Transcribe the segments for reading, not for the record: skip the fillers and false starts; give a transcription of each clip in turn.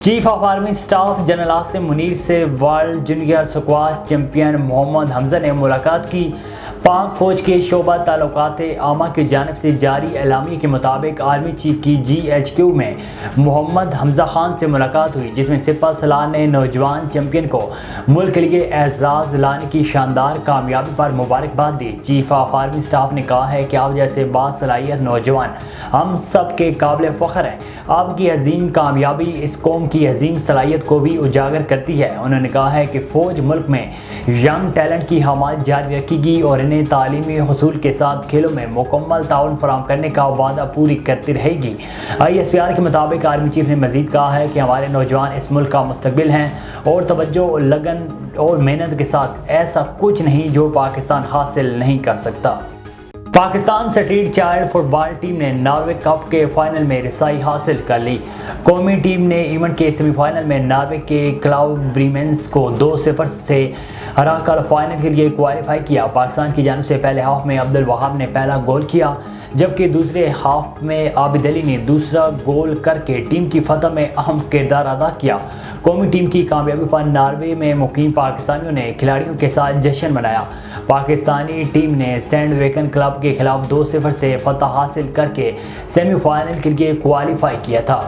Chief of army staff general Asim Munir سے world junior squash champion محمد حمزہ نے ملاقات کی۔ پاک فوج کے شعبہ تعلقات عامہ کی جانب سے جاری اعلامیے کے مطابق آرمی چیف کی GHQ میں محمد حمزہ خان سے ملاقات ہوئی، جس میں سپہ سالار نے نوجوان چیمپئن کو ملک کے لیے اعزاز لانے کی شاندار کامیابی پر مبارکباد دی۔ چیف آف آرمی سٹاف نے کہا ہے کہ آپ جیسے باصلاحیت نوجوان ہم سب کے قابل فخر ہیں۔ آپ کی عظیم کامیابی اس قوم کی عظیم صلاحیت کو بھی اجاگر کرتی ہے۔ انہوں نے کہا ہے کہ فوج ملک میں ینگ ٹیلنٹ کی حمایت جاری رکھے گی اور انہیں تعلیمی حصول کے ساتھ کھیلوں میں مکمل تعاون فراہم کرنے کا وعدہ پوری کرتی رہے گی۔ ISPR کے مطابق آرمی چیف نے مزید کہا ہے کہ ہمارے نوجوان اس ملک کا مستقبل ہیں اور توجہ، لگن اور محنت کے ساتھ ایسا کچھ نہیں جو پاکستان حاصل نہیں کر سکتا۔ پاکستان اسٹریٹ چائلڈ فٹ بال ٹیم نے ناروے کپ کے فائنل میں رسائی حاصل کر لی۔ قومی ٹیم نے ایونٹ کے سیمی فائنل میں ناروے کے کلب بریمنز کو 2-0 سے ہرا کر فائنل کے لیے کوالیفائی کیا۔ پاکستان کی جانب سے پہلے ہاف میں عبدالوہاب نے پہلا گول کیا، جبکہ دوسرے ہاف میں عابد علی نے دوسرا گول کر کے ٹیم کی فتح میں اہم کردار ادا کیا۔ قومی ٹیم کی کامیابی پر ناروے میں مقیم پاکستانیوں نے کھلاڑیوں کے ساتھ جشن منایا۔ پاکستانی ٹیم نے سینڈ ویکن کلب کے خلاف 2-0 سے فتح حاصل کر کے سیمی فائنل کے لیے کوالیفائی کیا تھا۔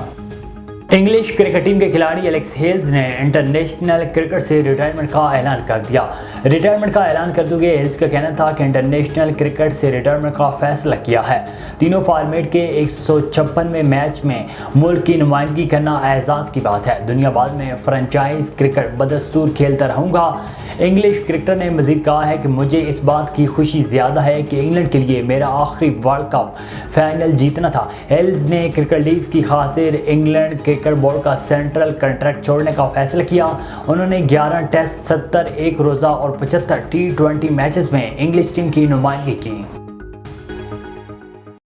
انگلش کرکٹ ٹیم کے کھلاڑی ایلیکس ہیلز نے انٹرنیشنل کرکٹ سے ریٹائرمنٹ کا اعلان کر دیا۔ ریٹائرمنٹ کا اعلان کرتے ہوئے ہیلز کا کہنا تھا کہ انٹرنیشنل کرکٹ سے ریٹائرمنٹ کا فیصلہ کیا ہے۔ تینوں فارمیٹ کے 156ویں میچ میں ملک کی نمائندگی کرنا اعزاز کی بات ہے۔ دنیا بعد میں فرنچائز کرکٹ بدستور کھیلتا رہوں گا۔ انگلش کرکٹر نے مزید کہا ہے کہ مجھے اس بات کی خوشی زیادہ ہے کہ انگلینڈ کے لیے میرا آخری ورلڈ کپ فائنل جیتنا تھا۔ ہیلز نے کرکٹ لیگز کی خاطر انگلینڈ کرکٹ بورڈ کا سینٹرل کنٹریکٹ چھوڑنے کا فیصلہ کیا۔ انہوں نے 11 ٹیسٹ، 70 ایک روزہ اور 75 T20 میچز میں انگلش ٹیم کی نمائندگی کی۔